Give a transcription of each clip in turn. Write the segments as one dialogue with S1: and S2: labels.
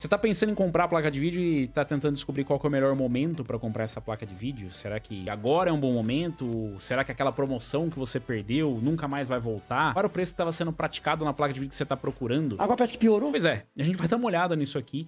S1: Você tá pensando em comprar a placa de vídeo e tá tentando descobrir qual que é o melhor momento pra comprar essa placa de vídeo? Será que agora é um bom momento? Será que aquela promoção que você perdeu nunca mais vai voltar? Qual era o preço que tava sendo praticado na placa de vídeo que você tá procurando?
S2: Agora parece que piorou.
S1: Pois é, a gente vai dar uma olhada nisso aqui.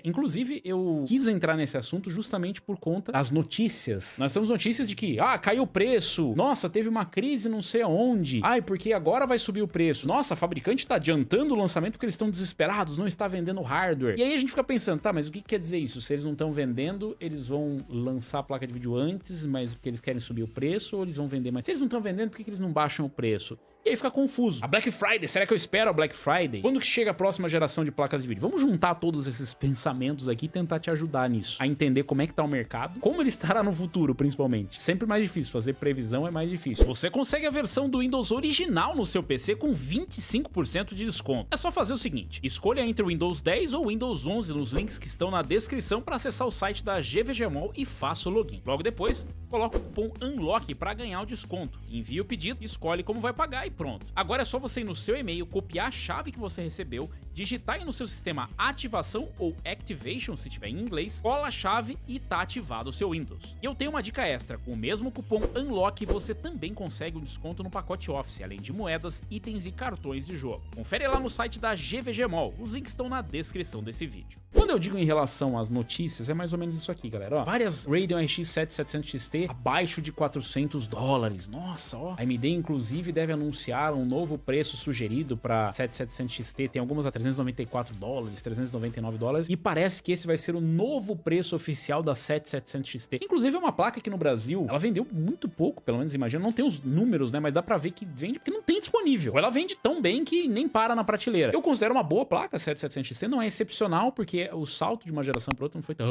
S1: Inclusive, eu quis entrar nesse assunto justamente por conta das notícias. Nós temos notícias de que, caiu o preço. Nossa, teve uma crise não sei aonde. Ai, porque agora vai subir o preço. Nossa, a fabricante tá adiantando o lançamento porque eles estão desesperados, não está vendendo hardware. E aí a gente fica pensando, tá, mas o que quer dizer isso? Se eles não estão vendendo, eles vão lançar a placa de vídeo antes, mas porque eles querem subir o preço, ou eles vão vender mais? Se eles não estão vendendo, por que eles não baixam o preço? E aí fica confuso. A Black Friday, será que eu espero a Black Friday? Quando que chega a próxima geração de placas de vídeo? Vamos juntar todos esses pensamentos aqui e tentar te ajudar nisso. A entender como é que tá o mercado, como ele estará no futuro, principalmente. Sempre mais difícil, fazer previsão é mais difícil. Você consegue a versão do Windows original no seu PC com 25% de desconto. É só fazer o seguinte, escolha entre o Windows 10 ou o Windows 11 nos links que estão na descrição para acessar o site da GVGMall e faça o login. Logo depois, coloca o cupom UNLOCK para ganhar o desconto. Envia o pedido, escolhe como vai pagar e pronto. Agora é só você ir no seu e-mail, copiar a chave que você recebeu, digitar aí no seu sistema ativação ou activation, se tiver em inglês, cola a chave e tá ativado o seu Windows. E eu tenho uma dica extra, com o mesmo cupom UNLOCK você também consegue um desconto no pacote Office, além de moedas, itens e cartões de jogo. Confere lá no site da GVGMall, os links estão na descrição desse vídeo. Quando eu digo em relação às notícias, é mais ou menos isso aqui, galera. Ó, várias Radeon RX 7700 XT abaixo de $400. Nossa, ó. A AMD, inclusive, deve anunciar um novo preço sugerido para 7700 XT. Tem algumas a $394, $399. E parece que esse vai ser o novo preço oficial da 7700 XT. Inclusive, é uma placa que no Brasil, ela vendeu muito pouco, pelo menos imagino. Não tem os números, né? Mas dá pra ver que vende porque não tem disponível. Ela vende tão bem que nem para na prateleira. Eu considero uma boa placa, 7700 XT. Não é excepcional, porque o salto de uma geração para outra não foi tão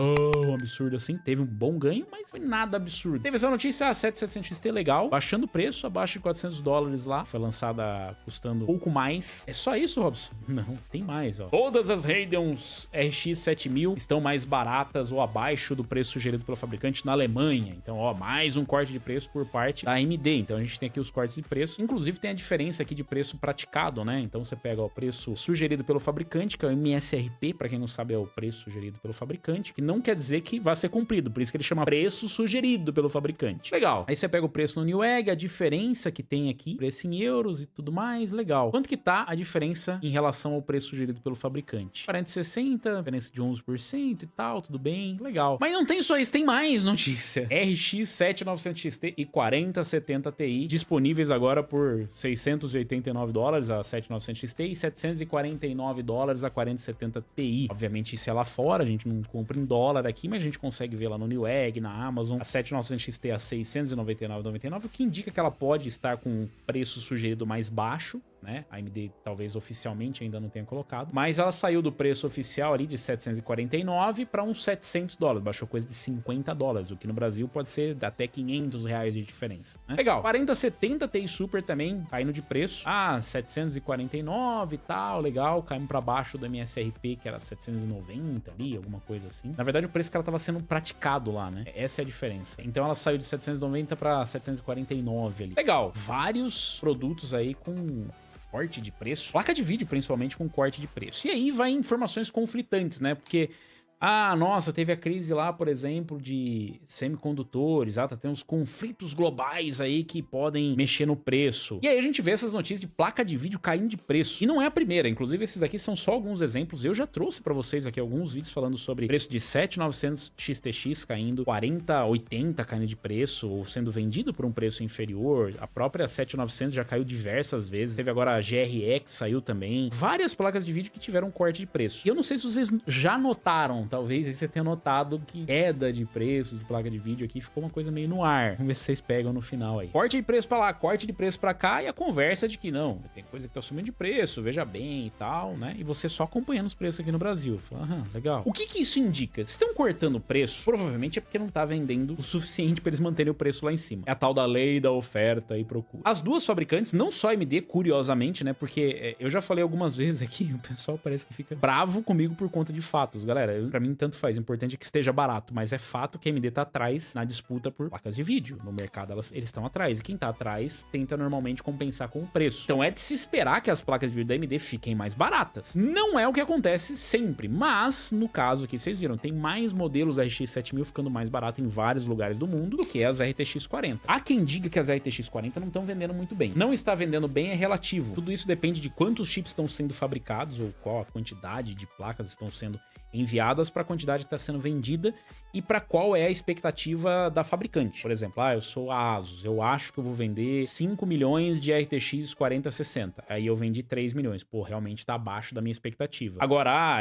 S1: absurdo assim. Teve um bom ganho, mas foi nada absurdo. Teve essa notícia, a 7700 XT legal, baixando o preço, abaixo de $400 lá. Foi lançada custando pouco mais. É só isso, Robson? Não, tem mais, ó. Todas as Radeons RX 7000 estão mais baratas ou abaixo do preço sugerido pelo fabricante na Alemanha. Então, ó, mais um corte de preço por parte da AMD. Então, a gente tem aqui os cortes de preço. Inclusive, tem a diferença aqui de preço praticado, né? Então, você pega ó, o preço sugerido pelo fabricante, que é o MSRP, para quem não sabe, é o preço sugerido pelo fabricante, que não quer dizer que vai ser cumprido, por isso que ele chama preço sugerido pelo fabricante. Legal. Aí você pega o preço no Newegg, a diferença que tem aqui, preço em euros e tudo mais, legal. Quanto que tá a diferença em relação ao preço sugerido pelo fabricante? 40,60, diferença de 11% e tal, tudo bem, legal. Mas não tem só isso, tem mais notícia. RX 7900 XT e 4070 Ti disponíveis agora por $689 a 7900 XT e $749 a 4070 Ti. Obviamente isso é lá fora, a gente não compra em dólar aqui, mas a gente consegue ver lá no Newegg, na Amazon, a 7900 XT a $699,99, o que indica que ela pode estar com um preço sugerido mais baixo, né? A AMD talvez oficialmente ainda não tenha colocado, mas ela saiu do preço oficial ali de 749 para uns $700, baixou coisa de $50, o que no Brasil pode ser até R$500 de diferença, né? Legal. 4070 Ti Super também caindo de preço, 749 e tal, legal, caímos para baixo do MSRP que era 790 ali, alguma coisa assim. Na verdade o preço que ela estava sendo praticado lá, né? Essa é a diferença. Então ela saiu de 790 para 749 ali. Legal. Vários produtos aí com corte de preço, placa de vídeo principalmente com corte de preço. E aí vai informações conflitantes, né? Porque nossa, teve a crise lá, por exemplo, de semicondutores, tá tendo uns conflitos globais aí que podem mexer no preço. E aí a gente vê essas notícias de placa de vídeo caindo de preço. E não é a primeira, inclusive esses daqui são só alguns exemplos. Eu já trouxe pra vocês aqui alguns vídeos falando sobre preço de 7900 XTX caindo, 4080 caindo de preço, ou sendo vendido por um preço inferior. A própria 7900 já caiu diversas vezes. Teve agora a GRX, saiu também. Várias placas de vídeo que tiveram corte de preço. E eu não sei se vocês já notaram, talvez aí você tenha notado que queda de preços de placa de vídeo aqui ficou uma coisa meio no ar. Vamos ver se vocês pegam no final aí. Corte de preço pra lá, corte de preço pra cá e a conversa de que não, tem coisa que tá subindo de preço, veja bem e tal, né? E você só acompanhando os preços aqui no Brasil. Fala, legal. O que que isso indica? Se estão cortando o preço, provavelmente é porque não tá vendendo o suficiente pra eles manterem o preço lá em cima. É a tal da lei da oferta e procura. As duas fabricantes, não só a AMD, curiosamente, né? Porque eu já falei algumas vezes aqui, o pessoal parece que fica bravo comigo por conta de fatos, galera. pra mim tanto faz. O importante é que esteja barato, mas é fato que a AMD tá atrás na disputa por placas de vídeo. No mercado eles estão atrás, e quem tá atrás tenta normalmente compensar com o preço. Então é de se esperar que as placas de vídeo da AMD fiquem mais baratas. Não é o que acontece sempre, mas no caso aqui, vocês viram, tem mais modelos RX 7000 ficando mais barato em vários lugares do mundo do que as RTX 40. Há quem diga que as RTX 40 não estão vendendo muito bem. Não está vendendo bem é relativo. Tudo isso depende de quantos chips estão sendo fabricados ou qual a quantidade de placas estão sendo enviadas para a quantidade que está sendo vendida e para qual é a expectativa da fabricante. Por exemplo, eu sou a Asus, eu acho que eu vou vender 5 milhões de RTX 4060. Aí eu vendi 3 milhões. Pô, realmente tá abaixo da minha expectativa. Agora,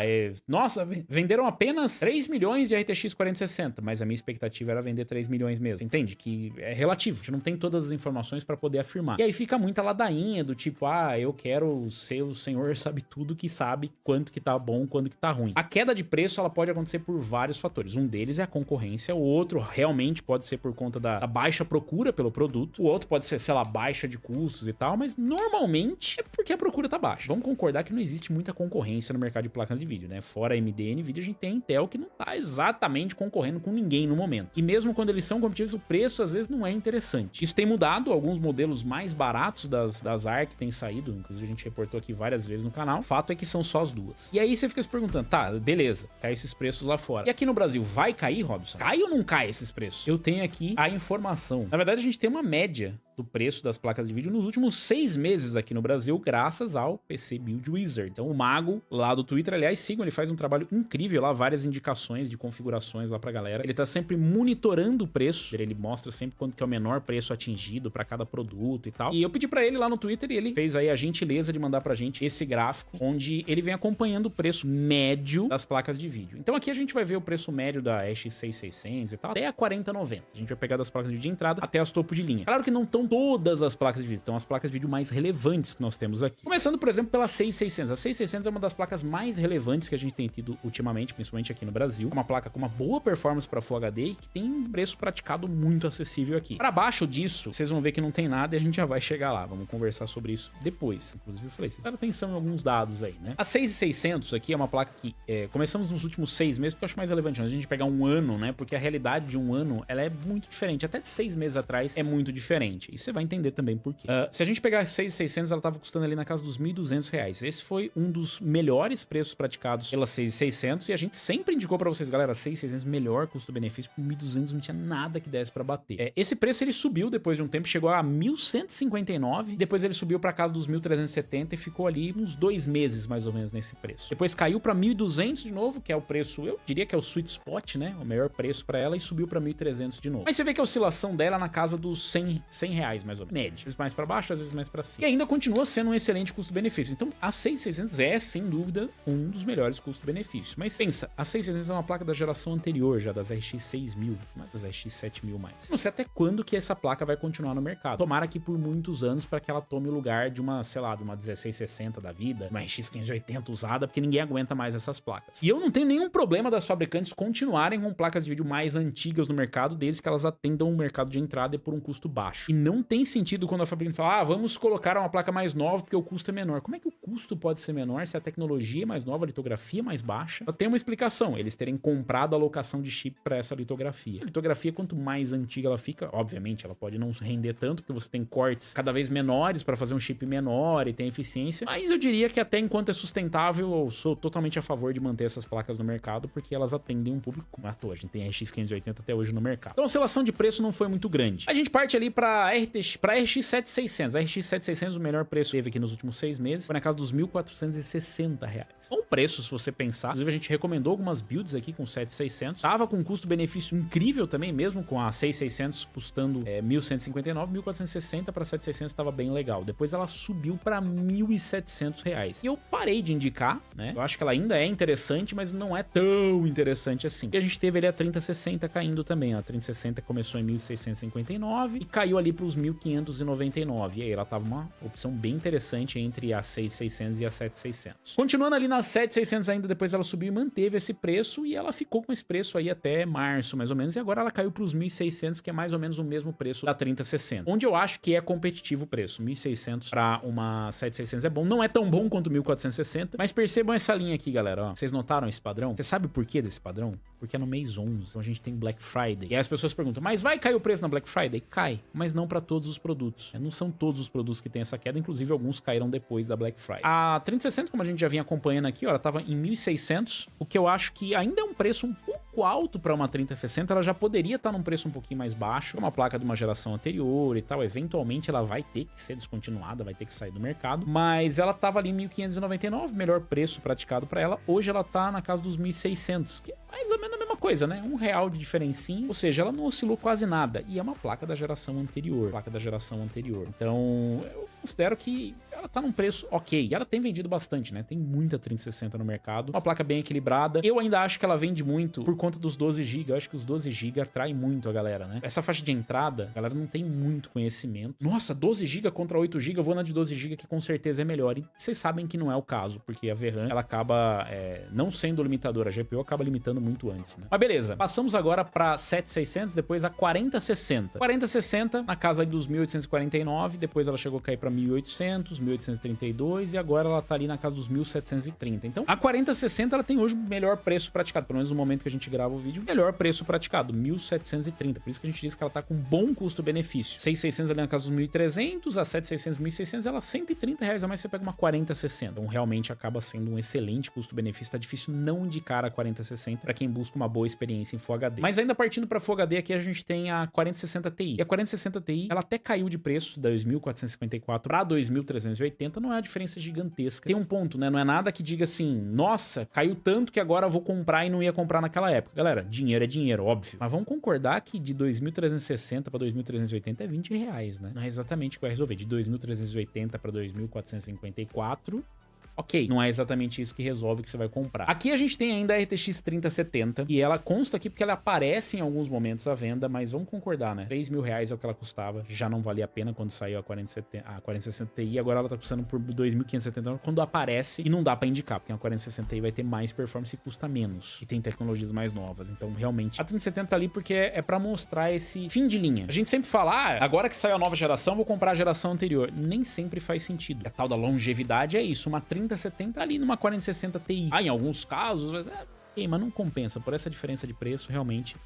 S1: nossa, venderam apenas 3 milhões de RTX 4060, mas a minha expectativa era vender 3 milhões mesmo. Entende? Que é relativo. A gente não tem todas as informações para poder afirmar. E aí fica muita ladainha do tipo, eu quero ser o senhor sabe tudo que sabe quanto que tá bom, quando que tá ruim. A queda de preço, ela pode acontecer por vários fatores. Um deles é a concorrência, o outro realmente pode ser por conta da baixa procura pelo produto, o outro pode ser, sei lá, baixa de custos e tal, mas normalmente é porque a procura tá baixa. Vamos concordar que não existe muita concorrência no mercado de placas de vídeo, né? Fora AMD e Nvidia, a gente tem a Intel que não tá exatamente concorrendo com ninguém no momento. E mesmo quando eles são competitivos, o preço às vezes não é interessante. Isso tem mudado, alguns modelos mais baratos das ARC têm saído, inclusive a gente reportou aqui várias vezes no canal. O fato é que são só as duas. E aí você fica se perguntando, tá, beleza, cai esses preços lá fora. E aqui no Brasil, vai cair, Robson? Cai ou não cai esses preços? Eu tenho aqui a informação. Na verdade, a gente tem uma média do preço das placas de vídeo nos últimos 6 meses aqui no Brasil, graças ao PC Build Wizard. Então o Mago, lá do Twitter, aliás, sigam, ele faz um trabalho incrível lá, várias indicações de configurações lá pra galera. Ele tá sempre monitorando o preço, ele mostra sempre quanto que é o menor preço atingido pra cada produto e tal. E eu pedi pra ele lá no Twitter e ele fez aí a gentileza de mandar pra gente esse gráfico, onde ele vem acompanhando o preço médio das placas de vídeo. Então aqui a gente vai ver o preço médio da RX6600 e tal, até a 4090. A gente vai pegar das placas de vídeo de entrada até as topo de linha. Claro que não estão todas as placas de vídeo, então as placas de vídeo mais relevantes que nós temos aqui. Começando, por exemplo, pela 6600. A 6600 é uma das placas mais relevantes que a gente tem tido ultimamente, principalmente aqui no Brasil. É uma placa com uma boa performance para Full HD e que tem um preço praticado muito acessível aqui. Para baixo disso, vocês vão ver que não tem nada e a gente já vai chegar lá. Vamos conversar sobre isso depois. Inclusive, eu falei, vocês prestaram atenção em alguns dados aí, né? A 6600 aqui é uma placa que começamos nos últimos 6 meses, porque eu acho mais relevante a gente pegar um ano, né? Porque a realidade de um ano, ela é muito diferente. Até de 6 meses atrás é muito diferente. E você vai entender também por quê. Se a gente pegar a 6600, ela tava custando ali na casa dos R$1.200. Esse foi um dos melhores preços praticados pela 6600 e a gente sempre indicou pra vocês, galera, 6600 melhor custo-benefício, por 1.200 não tinha nada que desse pra bater. Esse preço ele subiu depois de um tempo, chegou a 1.159, depois ele subiu pra casa dos 1.370 e ficou ali uns 2 meses mais ou menos nesse preço. Depois caiu pra 1.200 de novo, que é o preço, eu diria que é o sweet spot, né? O melhor preço pra ela, e subiu pra 1.300 de novo. Mas você vê que a oscilação dela é na casa dos 100 reais mais ou menos. Média. Às vezes mais pra baixo, às vezes mais pra cima. E ainda continua sendo um excelente custo-benefício. Então a 6600 é, sem dúvida, um dos melhores custo-benefícios. Mas pensa, a 6600 é uma placa da geração anterior, já das RX 6000, não é das RX 7000 mais. Não sei até quando que essa placa vai continuar no mercado. Tomara que por muitos anos para que ela tome o lugar de uma, sei lá, de uma 1660 da vida, uma RX 580 usada, porque ninguém aguenta mais essas placas. E eu não tenho nenhum problema das fabricantes continuarem com placas de vídeo mais antigas no mercado, desde que elas atendam o mercado de entrada e por um custo baixo. E não tem sentido quando a fabricante fala, vamos colocar uma placa mais nova porque o custo é menor. Como é que o custo pode ser menor se a tecnologia é mais nova, a litografia é mais baixa? Tem uma explicação, eles terem comprado a alocação de chip para essa litografia. A litografia, quanto mais antiga ela fica, obviamente, ela pode não render tanto, porque você tem cortes cada vez menores para fazer um chip menor e tem eficiência, mas eu diria que até enquanto é sustentável, eu sou totalmente a favor de manter essas placas no mercado, porque elas atendem um público à toa. A gente tem RX 580 até hoje no mercado. Então a oscilação de preço não foi muito grande. A gente parte ali para RX 7600. A RX 7600, o melhor preço que teve aqui nos últimos 6 meses, foi na casa dos R$1.460. Um preço, se você pensar. Inclusive, a gente recomendou algumas builds aqui com 7600. Tava com um custo-benefício incrível também, mesmo com a 6600 custando 1.159, 1.460 para 7600 tava bem legal. Depois ela subiu para R$1.700. E eu parei de indicar, né? Eu acho que ela ainda é interessante, mas não é tão interessante assim. E a gente teve ali a 3060 caindo também. A 3060 começou em 1.659 e caiu ali para os pros 1.599. E aí ela tava uma opção bem interessante entre a 6.600 e a 7.600. Continuando ali na 7.600 ainda, depois ela subiu e manteve esse preço, e ela ficou com esse preço aí até março, mais ou menos, e agora ela caiu pros 1.600, que é mais ou menos o mesmo preço da 3060, onde eu acho que é competitivo o preço. 1.600 para uma 7.600 é bom, não é tão bom quanto 1.460, mas percebam essa linha aqui, galera, ó. Vocês notaram esse padrão? Você sabe o porquê desse padrão? Porque é no mês 11, então a gente tem Black Friday. E aí as pessoas perguntam, mas vai cair o preço na Black Friday? Cai, mas não para todos os produtos. Não são todos os produtos que tem essa queda, inclusive alguns caíram depois da Black Friday. A 3060, como a gente já vinha acompanhando aqui, ó, ela tava em 1.600, o que eu acho que ainda é um preço um pouco alto para uma 3060, ela já poderia estar num preço um pouquinho mais baixo, é uma placa de uma geração anterior e tal, eventualmente ela vai ter que ser descontinuada, vai ter que sair do mercado, mas ela tava ali em 1.599, melhor preço praticado para ela, hoje ela tá na casa dos 1.600, que é mais ou menos a mesma coisa, né? R$1 de diferencinho, ou seja, ela não oscilou quase nada, e é uma placa da geração anterior, então eu considero que ela tá num preço ok, e ela tem vendido bastante, né? Tem muita 3060 no mercado, uma placa bem equilibrada, eu ainda acho que ela vende muito por conta dos 12 GB, eu acho que os 12 GB atraem muito a galera, né? Essa faixa de entrada, a galera não tem muito conhecimento. Nossa, 12 GB contra 8 GB, eu vou na de 12 GB que com certeza é melhor, e vocês sabem que não é o caso, porque a VRAM, ela acaba não sendo limitadora, a GPU acaba limitando muito antes, né? Mas beleza, passamos agora pra 7600, depois a 4060. 4060 na casa dos 1849, depois ela chegou a cair pra 1800, 1832 e agora ela tá ali na casa dos 1730. Então, a 4060 ela tem hoje o melhor preço praticado, pelo menos no momento que a gente grava o vídeo, melhor preço praticado, 1730. Por isso que a gente diz que ela tá com bom custo-benefício. 6600 ali na casa dos 1300, a 7600, 1600, ela R$130 a mais, você pega uma 4060. Então, realmente acaba sendo um excelente custo-benefício. Tá difícil não indicar a 4060 para quem busca uma boa experiência em Full HD. Mas ainda partindo para Full HD, aqui a gente tem a 4060 Ti. E a 4060 Ti, ela até caiu de preço da 2.454 para 2.380, não é uma diferença gigantesca. Tem um ponto, né? Não é nada que diga assim, nossa, caiu tanto que agora eu vou comprar e não ia comprar naquela época. Galera, dinheiro é dinheiro, óbvio. Mas vamos concordar que de 2.360 para 2.380 é R$20, né? Não é exatamente o que vai resolver. De 2.380 para 2.454... ok, não é exatamente isso que resolve que você vai comprar. Aqui a gente tem ainda a RTX 3070 e ela consta aqui porque ela aparece em alguns momentos à venda, mas vamos concordar, né? R$3.000 é o que ela custava, já não valia a pena quando saiu a 4060 Ti, agora ela tá custando por 2.579 quando aparece e não dá pra indicar, porque a 4060 Ti vai ter mais performance e custa menos, e tem tecnologias mais novas, então realmente a 3070 tá ali porque é pra mostrar esse fim de linha. A gente sempre fala, agora que saiu a nova geração, vou comprar a geração anterior. Nem sempre faz sentido. A tal da longevidade é isso, uma 3070 ali numa 4060 Ti. Em alguns casos, mas não compensa. Por essa diferença de preço, realmente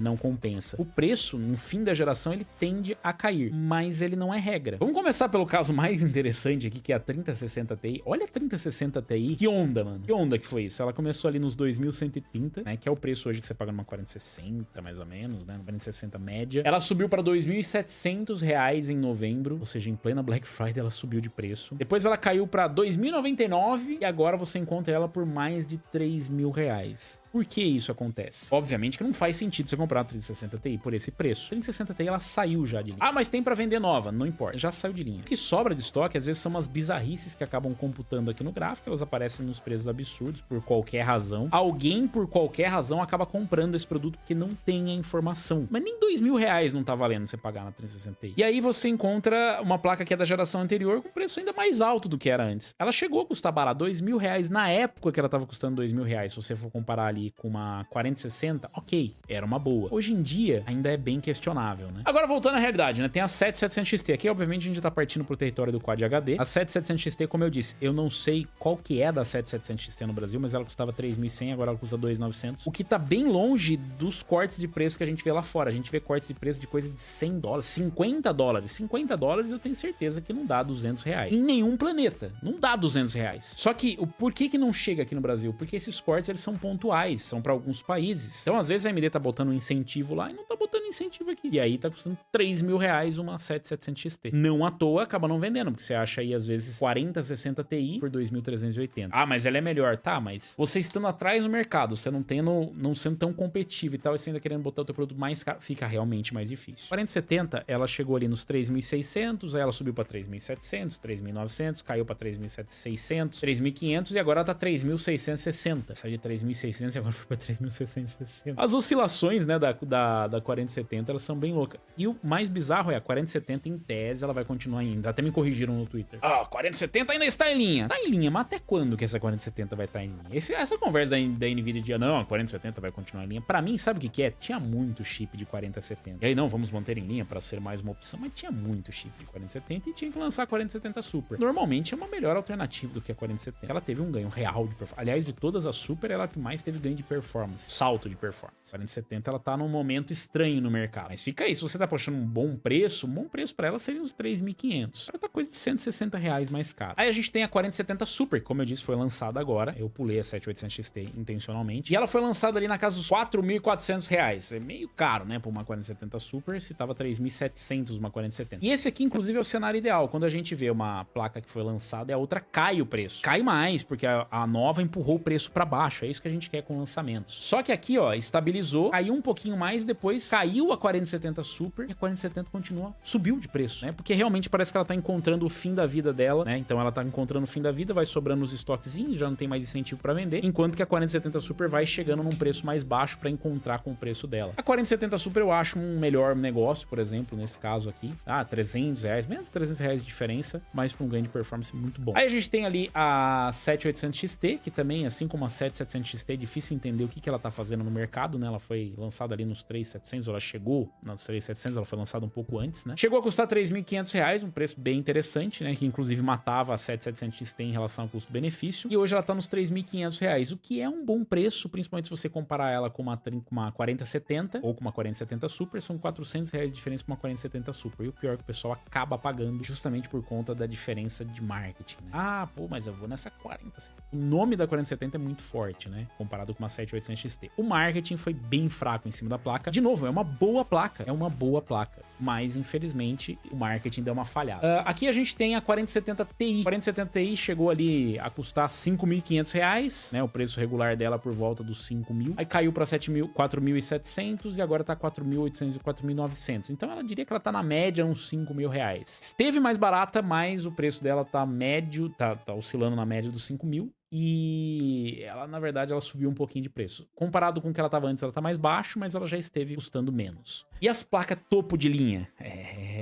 S1: não compensa. O preço, no fim da geração, ele tende a cair, mas ele não é regra. Vamos começar pelo caso mais interessante aqui, que é a 3060 Ti. Olha a 3060 Ti, que onda, mano. Que onda que foi isso? Ela começou ali nos 2.130, né, que é o preço hoje que você paga numa 4060, mais ou menos, né, 4060 média. Ela subiu para R$2.700 em novembro, ou seja, em plena Black Friday ela subiu de preço. Depois ela caiu para R$2.099 e agora você encontra ela por mais de R$3.000. Por que isso acontece? Obviamente que não faz sentido você comprar uma 3060 Ti por esse preço. A 3060 Ti, ela saiu já de linha. Mas tem pra vender nova. Não importa. Já saiu de linha. O que sobra de estoque, às vezes, são umas bizarrices que acabam computando aqui no gráfico. Elas aparecem nos preços absurdos por qualquer razão. Alguém, por qualquer razão, acaba comprando esse produto porque não tem a informação. Mas nem R$2.000 não tá valendo você pagar na 3060 Ti. E aí você encontra uma placa que é da geração anterior com preço ainda mais alto do que era antes. Ela chegou a custar barato, R$2.000 na época que ela tava custando R$2.000. Se você for comparar ali com uma 4060, ok, era uma boa. Hoje em dia, ainda é bem questionável, né? Agora, voltando à realidade, né? Tem a 7700 XT. Aqui, obviamente, a gente já tá partindo pro território do Quad HD. A 7700 XT, como eu disse, eu não sei qual que é da 7700 XT no Brasil, mas ela custava 3.100, agora ela custa 2.900. O que tá bem longe dos cortes de preço que a gente vê lá fora. A gente vê cortes de preço de coisa de $100, $50. $50 eu tenho certeza que não dá R$200. Em nenhum planeta. Não dá R$200. Só que, por que não chega aqui no Brasil? Porque esses cortes, eles são pontuais, são pra alguns países. Então, às vezes, a AMD tá botando um incentivo lá e não tá botando incentivo aqui. E aí tá custando R$3.000 uma 7700 XT. Não à toa, acaba não vendendo, porque você acha aí, às vezes, 4060 Ti por 2.380. Mas ela é melhor. Tá, mas você estando atrás no mercado, você não sendo tão competitivo e tal, e você ainda querendo botar o teu produto mais caro, fica realmente mais difícil. 4070, ela chegou ali nos 3.600, aí ela subiu pra 3.700, 3.900, caiu pra 3.600, 3.500 e agora ela tá 3.660. Saiu de 3.600 e agora foi pra 3.660. As oscilações, né, da 4070 4070, elas são bem loucas. E o mais bizarro é a 4070 em tese, ela vai continuar ainda. Até me corrigiram no Twitter. Ah, 4070 ainda está em linha. Tá em linha, mas até quando que essa 4070 vai estar em linha? Essa conversa da Nvidia de, não, a 4070 vai continuar em linha. Pra mim, sabe o que é? Tinha muito chip de 4070. E aí, não, vamos manter em linha pra ser mais uma opção, mas tinha muito chip de 4070 e tinha que lançar a 4070 Super. Normalmente é uma melhor alternativa do que a 4070. Ela teve um ganho real de performance. Aliás, de todas as Super, ela que mais teve ganho de performance. Salto de performance. A 4070, ela tá num momento estranho no mercado. Mas fica aí, se você tá puxando um bom preço pra ela seria uns 3.500. Ela tá coisa de 160 reais mais caro. Aí a gente tem a 4070 Super, como eu disse, foi lançada agora. Eu pulei a 7800 XT intencionalmente. E ela foi lançada ali na casa dos 4.400 reais. É meio caro, né, pra uma 4070 Super, se tava 3.700 uma 4070. E esse aqui, inclusive, é o cenário ideal. Quando a gente vê uma placa que foi lançada e a outra cai o preço. Cai mais, porque a nova empurrou o preço pra baixo. É isso que a gente quer com lançamentos. Só que aqui, ó, estabilizou, caiu um pouquinho mais, depois caiu a 4070 Super e a 4070 continua, subiu de preço, né? Porque realmente parece que ela tá encontrando o fim da vida dela, né? Então ela tá encontrando o fim da vida, vai sobrando os estoquezinhos, já não tem mais incentivo pra vender, enquanto que a 4070 Super vai chegando num preço mais baixo pra encontrar com o preço dela. A 4070 Super eu acho um melhor negócio, por exemplo, nesse caso aqui. Ah, 300 reais, menos 300 reais de diferença, mas com um ganho de performance muito bom. Aí a gente tem ali a 7800 XT, que também, assim como a 7700 XT, é difícil entender o que ela tá fazendo no mercado, né? Ela foi lançada ali nos 3700, ela chegou nos 3700, ela foi lançada um pouco antes, né? Chegou a custar 3.500 reais, um preço bem interessante, né? Que inclusive matava a 7700 XT em relação ao custo-benefício. E hoje ela tá nos 3.500 reais, o que é um bom preço, principalmente se você comparar ela com uma 4070 ou com uma 4070 Super, são 400 reais de diferença com uma 4070 Super. E o pior é que o pessoal acaba pagando justamente por conta da diferença de marketing, né? Ah, pô, mas eu vou nessa 4070. O nome da 4070 é muito forte, né? Comparado com uma 7800 XT. O marketing foi bem fraco em cima da placa. De novo, é uma boa placa. É uma boa placa. Mas, infelizmente, o marketing deu uma falhada. Aqui a gente tem a 4070 Ti. A 4070 Ti chegou ali a custar 5.500 reais, né? O preço regular dela por volta dos 5.000. Aí caiu pra 4.700 e agora tá 4.800 e 4.900. Então ela diria que ela tá na média uns 5.000 reais. Esteve mais barata, mas o preço dela tá médio, tá oscilando na média dos 5.000. E ela, na verdade, ela subiu um pouquinho de preço. Comparado com o que ela tava antes, ela tá mais baixo, mas ela já esteve custando menos. E as placas topo de linha?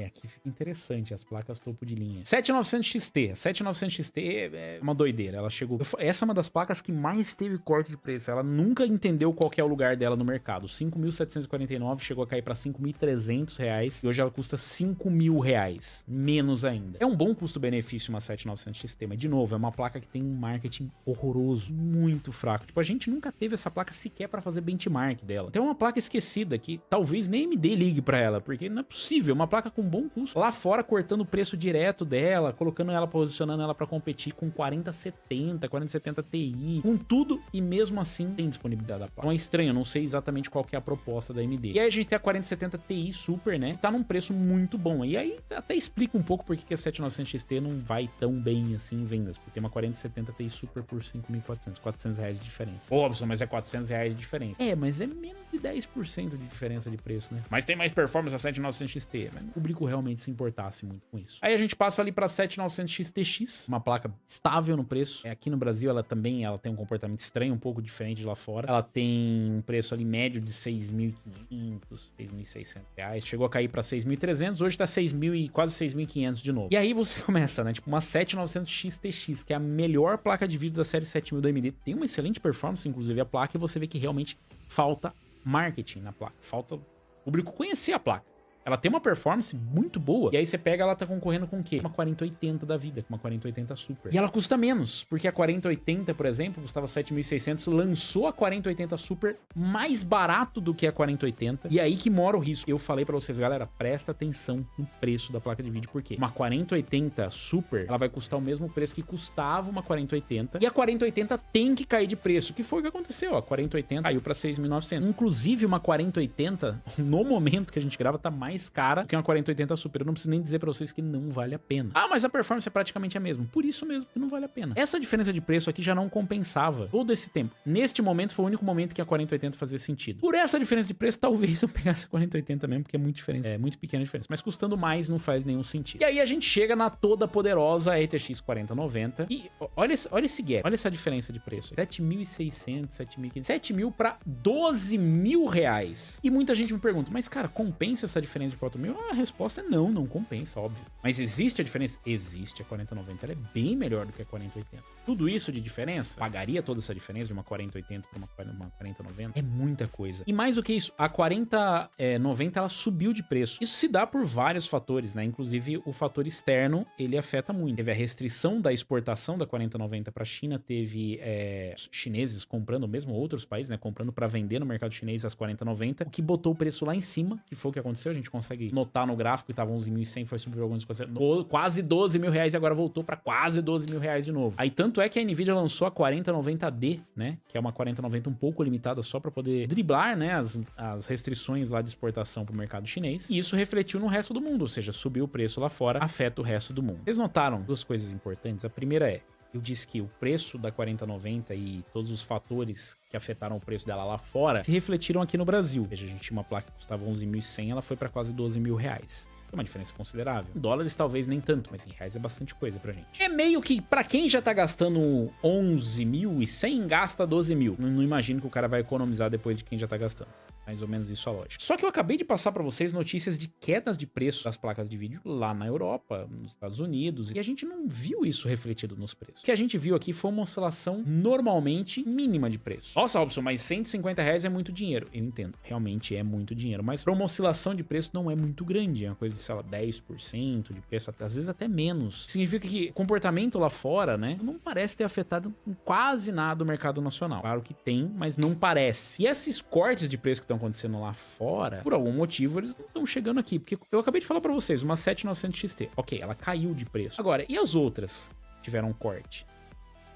S1: Aqui fica interessante as placas topo de linha. 7900 XT. A 7900 XT é uma doideira. Ela chegou... Essa é uma das placas que mais teve corte de preço. Ela nunca entendeu qual que é o lugar dela no mercado. 5.749 chegou a cair pra 5.300 reais. E hoje ela custa 5.000 reais. Menos ainda. É um bom custo-benefício uma 7900 XT, mas, de novo, é uma placa que tem um marketing horroroso, muito fraco. Tipo, a gente nunca teve essa placa sequer pra fazer benchmark dela. Tem uma placa esquecida que talvez nem AMD ligue pra ela, porque não é possível. Uma placa com bom custo. Lá fora, cortando o preço direto dela, colocando ela, posicionando ela pra competir com 4070, 4070 Ti, com tudo, e mesmo assim tem disponibilidade da placa. Então é estranho, eu não sei exatamente qual que é a proposta da AMD. E aí a gente tem a 4070 Ti Super, né? Tá num preço muito bom. E aí até explica um pouco por que a 7900 XT não vai tão bem assim em vendas, porque tem uma 4070 Ti Super por 5.400, 400 reais de diferença. Óbvio, mas é 400 reais de diferença. Mas é menos de 10% de diferença de preço, né? Mas tem mais performance a 7900 XT, mas o público realmente se importasse muito com isso. Aí a gente passa ali pra 7900 XTX, uma placa estável no preço. Aqui no Brasil ela tem um comportamento estranho, um pouco diferente de lá fora. Ela tem um preço ali médio de 6.500, 6.600 reais. Chegou a cair pra 6.300, hoje tá 6.000 e quase 6.500 de novo. E aí você começa, né? Tipo, uma 7900 XTX, que é a melhor placa de vídeo da série 7000 da AMD, tem uma excelente performance, inclusive a placa, e você vê que realmente falta marketing na placa, falta o público conhecer a placa. Ela tem uma performance muito boa. E aí você pega, ela tá concorrendo com o quê? Uma 4080 da vida, com uma 4080 Super. E ela custa menos, porque a 4080, por exemplo, custava 7.600, lançou a 4080 Super mais barato do que a 4080. E aí que mora o risco. Eu falei pra vocês, galera, presta atenção no preço da placa de vídeo, porque uma 4080 Super, ela vai custar o mesmo preço que custava uma 4080. E a 4080 tem que cair de preço, que foi o que aconteceu. A 4080 caiu pra 6.900. Inclusive, uma 4080, no momento que a gente grava, tá mais mais cara do que uma 4080 Super. Eu não preciso nem dizer pra vocês que não vale a pena. Ah, mas a performance é praticamente a mesma. Por isso mesmo que não vale a pena. Essa diferença de preço aqui já não compensava todo esse tempo. Neste momento foi o único momento que a 4080 fazia sentido. Por essa diferença de preço, talvez eu pegasse a 4080 mesmo, porque é muito diferente. É muito pequena a diferença. Mas custando mais não faz nenhum sentido. E aí a gente chega na toda poderosa RTX 4090. E olha esse gap. Olha essa diferença de preço. 7.600, 7.500. 7 mil pra 12 mil reais. E muita gente me pergunta, mas cara, compensa essa diferença de 4 mil? A resposta é não, não compensa, óbvio. Mas existe a diferença? Existe. A 4090 ela é bem melhor do que a 4080. Tudo isso de diferença, pagaria toda essa diferença de uma 4080 para uma 4090? É muita coisa. E mais do que isso, a 4090 ela subiu de preço. Isso se dá por vários fatores, né? Inclusive o fator externo, ele afeta muito. Teve a restrição da exportação da 4090 para a China, teve chineses comprando, mesmo outros países, né? Comprando para vender no mercado chinês as 4090, o que botou o preço lá em cima, que foi o que aconteceu. A gente consegue notar no gráfico que tava 11.100, foi subir algumas coisas, quase 12 mil reais e agora voltou para quase 12 mil reais de novo. Aí tanto é que a Nvidia lançou a 4090D, né? Que é uma 4090 um pouco limitada só para poder driblar, né? As restrições lá de exportação pro mercado chinês. E isso refletiu no resto do mundo, ou seja, subiu o preço lá fora, afeta o resto do mundo. Vocês notaram duas coisas importantes? A primeira é, eu disse que o preço da 4090 e todos os fatores que afetaram o preço dela lá fora se refletiram aqui no Brasil. Veja, a gente tinha uma placa que custava 11.100, ela foi para quase 12 mil reais. É uma diferença considerável. Em dólares talvez nem tanto, mas em reais é bastante coisa pra gente. É meio que, pra quem já tá gastando 11.100, gasta 12 mil. Não imagino que o cara vai economizar depois de quem já tá gastando. Mais ou menos isso a lógica. Só que eu acabei de passar pra vocês notícias de quedas de preço das placas de vídeo lá na Europa, nos Estados Unidos, e a gente não viu isso refletido nos preços. O que a gente viu aqui foi uma oscilação normalmente mínima de preço. Nossa, Robson, mas 150 reais é muito dinheiro. Eu entendo, realmente é muito dinheiro, mas pra uma oscilação de preço não é muito grande, é uma coisa de, sei lá, 10% de preço, às vezes até menos. Significa que o comportamento lá fora, né, não parece ter afetado em quase nada o mercado nacional. Claro que tem, mas não parece. E esses cortes de preço que estão acontecendo lá fora, por algum motivo, eles não estão chegando aqui. Porque eu acabei de falar pra vocês, uma 7900 XT. Ok, ela caiu de preço. Agora, e as outras que tiveram um corte?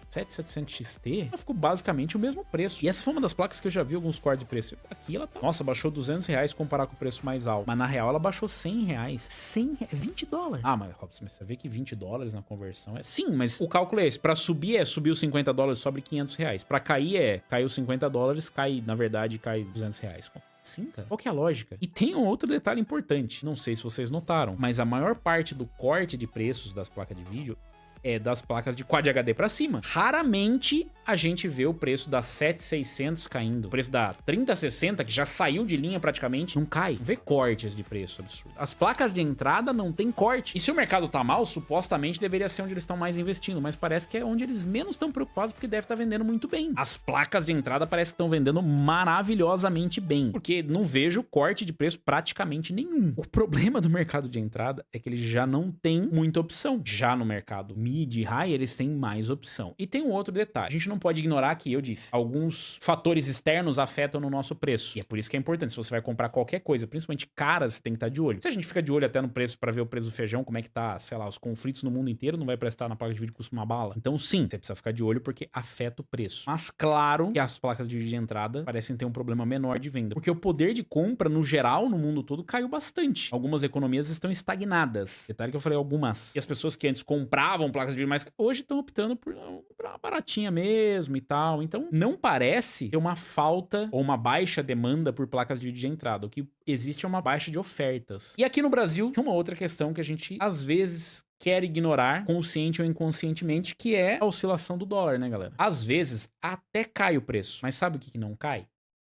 S1: 7700 XT, ela ficou basicamente o mesmo preço. E essa foi uma das placas que eu já vi alguns cortes de preço. Aqui ela tá... Nossa, baixou 200 reais comparar com o preço mais alto. Mas na real ela baixou 100 reais. 100 reais? 20 dólares. Ah, mas Robson, você vê que 20 dólares na conversão é... Sim, mas o cálculo é esse. Pra subir subiu 50 dólares, sobe 500 reais. Pra cair caiu 50 dólares, na verdade, cai 200 reais. Sim, cara. Qual que é a lógica? E tem um outro detalhe importante. Não sei se vocês notaram, mas a maior parte do corte de preços das placas de vídeo é das placas de Quad HD pra cima. Raramente a gente vê o preço da 7600 caindo. O preço da 3060, que já saiu de linha praticamente, não cai. Não vê cortes de preço absurdo. As placas de entrada não tem corte. E se o mercado tá mal, supostamente deveria ser onde eles estão mais investindo, mas parece que é onde eles menos estão preocupados, porque deve estar vendendo muito bem. As placas de entrada parece que estão vendendo maravilhosamente bem, porque não vejo corte de preço praticamente nenhum. O problema do mercado de entrada é que ele já não tem muita opção. Já no mercado mid e high, eles têm mais opção. E tem um outro detalhe. A gente não pode ignorar que, eu disse, alguns fatores externos afetam no nosso preço. E é por isso que é importante. Se você vai comprar qualquer coisa, principalmente cara, você tem que estar de olho. Se a gente fica de olho até no preço pra ver o preço do feijão, como é que tá, sei lá, os conflitos no mundo inteiro, não vai prestar na placa de vídeo que custa uma bala. Então sim, você precisa ficar de olho porque afeta o preço. Mas claro que as placas de vídeo de entrada parecem ter um problema menor de venda. Porque o poder de compra, no geral, no mundo todo, caiu bastante. Algumas economias estão estagnadas. Detalhe que eu falei algumas. E as pessoas que antes compravam placas de vídeo mais hoje estão optando por uma baratinha mesmo e tal. Então, não parece ter uma falta ou uma baixa demanda por placas de vídeo de entrada. O que existe é uma baixa de ofertas. E aqui no Brasil, tem uma outra questão que a gente, às vezes, quer ignorar, consciente ou inconscientemente, que é a oscilação do dólar, né, galera? Às vezes, até cai o preço. Mas sabe o que não cai?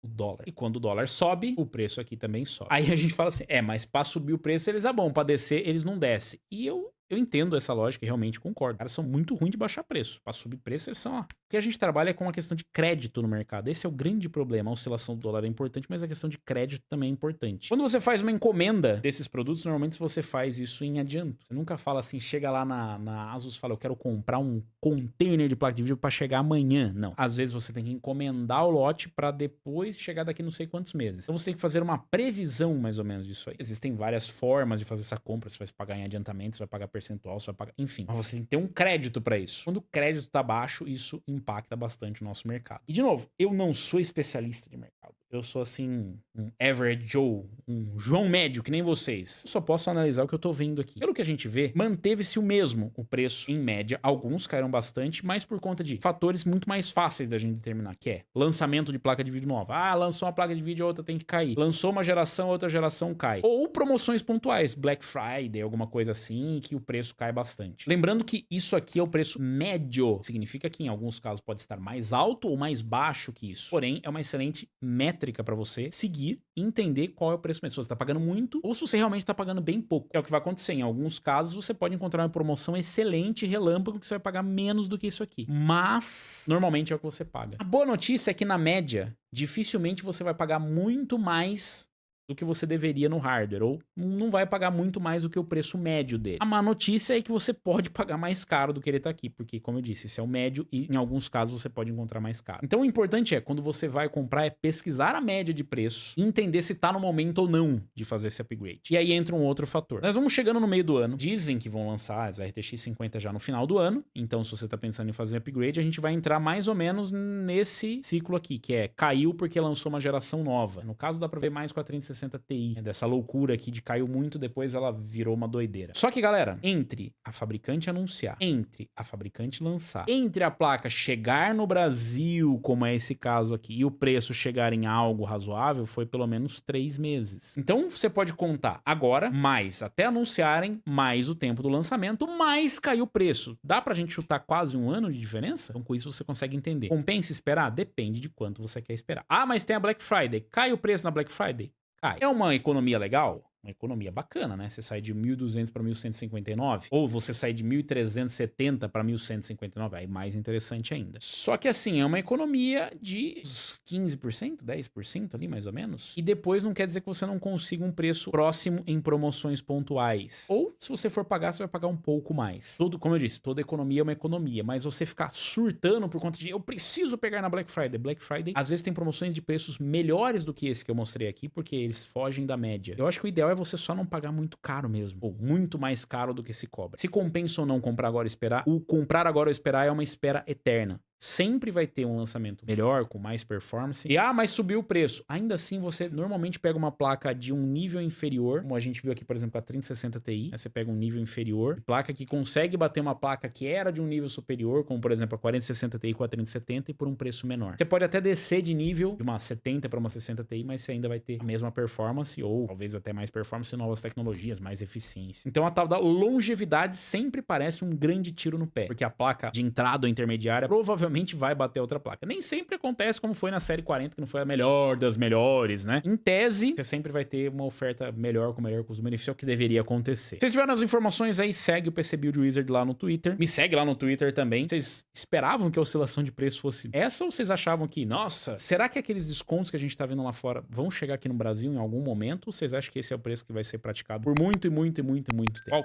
S1: O dólar. E quando o dólar sobe, o preço aqui também sobe. Aí a gente fala assim, mas pra subir o preço eles é bom, pra descer eles não descem. E eu entendo essa lógica e realmente concordo. Os caras são muito ruins de baixar preço. Pra subir preço, eles são, Porque a gente trabalha com uma questão de crédito no mercado. Esse é o grande problema. A oscilação do dólar é importante, mas a questão de crédito também é importante. Quando você faz uma encomenda desses produtos, normalmente você faz isso em adianto. Você nunca fala assim, chega lá na Asus e fala, eu quero comprar um container de placa de vídeo pra chegar amanhã. Não. Às vezes você tem que encomendar o lote pra depois chegar daqui não sei quantos meses. Então você tem que fazer uma previsão mais ou menos disso aí. Existem várias formas de fazer essa compra. Você vai pagar em adiantamento, você vai pagar percentual, você vai pagar... Enfim, mas você tem que ter um crédito pra isso. Quando o crédito tá baixo, isso impacta bastante o nosso mercado. E de novo, eu não sou especialista de mercado. eu sou assim, um average Joe, um João médio, que nem vocês. Eu só posso analisar o que eu tô vendo aqui. Pelo que a gente vê, manteve-se o mesmo o preço em média. Alguns caíram bastante, mas por conta de fatores muito mais fáceis da gente determinar, que é lançamento de placa de vídeo nova. Ah, lançou uma placa de vídeo, a outra tem que cair. Lançou uma geração, outra geração cai. Ou promoções pontuais, Black Friday, alguma coisa assim, que o preço cai bastante. Lembrando que isso aqui é o preço médio. Significa que em alguns casos pode estar mais alto ou mais baixo que isso. Porém, é uma excelente métrica para você seguir e entender qual é o preço médio. Se você tá pagando muito ou se você realmente tá pagando bem pouco. É o que vai acontecer. Em alguns casos, você pode encontrar uma promoção excelente, relâmpago, que você vai pagar menos do que isso aqui. Mas, normalmente é o que você paga. A boa notícia é que, na média, dificilmente você vai pagar muito mais do que você deveria no hardware, ou não vai pagar muito mais do que o preço médio dele. A má notícia é que você pode pagar mais caro do que ele tá aqui, porque, como eu disse, esse é o médio e em alguns casos você pode encontrar mais caro. Então o importante é, quando você vai comprar, é pesquisar a média de preço e entender se tá no momento ou não de fazer esse upgrade. E aí entra um outro fator. Nós vamos chegando no meio do ano, dizem que vão lançar as RTX 50 já no final do ano, então se você tá pensando em fazer upgrade, a gente vai entrar mais ou menos nesse ciclo aqui, que é caiu porque lançou uma geração nova. No caso dá pra ver mais com a 3060 Ti, né, dessa loucura aqui de caiu muito, depois ela virou uma doideira. Só que, galera, entre a fabricante anunciar, entre a fabricante lançar, entre a placa chegar no Brasil, como é esse caso aqui, e o preço chegar em algo razoável, foi pelo menos 3 meses. Então você pode contar agora, mais até anunciarem, mais o tempo do lançamento, mais caiu o preço. Dá pra gente chutar quase um ano de diferença? Então com isso você consegue entender. Compensa esperar? Depende de quanto você quer esperar. Ah, mas tem a Black Friday. Cai o preço na Black Friday? Cai. É uma economia legal? Uma economia bacana, né? Você sai de 1.200 para 1.159, ou você sai de 1.370 para 1.159, aí mais interessante ainda. Só que assim, é uma economia de 15%, 10% ali mais ou menos, e depois não quer dizer que você não consiga um preço próximo em promoções pontuais. Ou se você for pagar, você vai pagar um pouco mais. Como eu disse, toda economia é uma economia, mas você ficar surtando por conta de eu preciso pegar na Black Friday. Black Friday, às vezes tem promoções de preços melhores do que esse que eu mostrei aqui, porque eles fogem da média. Eu acho que o ideal é você só não pagar muito caro mesmo, ou muito mais caro do que se cobra. Se compensa ou não comprar agora e esperar, o comprar agora ou esperar é uma espera eterna. Sempre vai ter um lançamento melhor, com mais performance. E, mas subiu o preço. Ainda assim, você normalmente pega uma placa de um nível inferior, como a gente viu aqui, por exemplo, com a 3060 Ti. Você pega um nível inferior, placa que consegue bater uma placa que era de um nível superior, como, por exemplo, a 4060 Ti com a 3070 e por um preço menor. Você pode até descer de nível de uma 70 para uma 60 Ti, mas você ainda vai ter a mesma performance, ou talvez até mais performance e novas tecnologias, mais eficiência. Então, a tal da longevidade sempre parece um grande tiro no pé, porque a placa de entrada ou intermediária provavelmente vai bater outra placa. Nem sempre acontece como foi na série 40, que não foi a melhor das melhores, né? Em tese, você sempre vai ter uma oferta melhor, com melhor custo-benefício, é o que deveria acontecer. Se vocês tiveram as informações aí, segue o PC Build Wizard lá no Twitter. Me segue lá no Twitter também. Vocês esperavam que a oscilação de preço fosse essa, ou vocês achavam que, nossa, será que aqueles descontos que a gente tá vendo lá fora vão chegar aqui no Brasil em algum momento? Ou vocês acham que esse é o preço que vai ser praticado por muito tempo?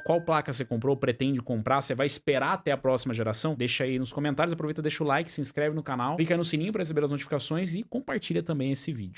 S1: Qual placa você comprou, pretende comprar? Você vai esperar até a próxima geração? Deixa aí nos comentários, aproveita, deixa o like, se inscreve no canal, clica aí no sininho para receber as notificações e compartilha também esse vídeo.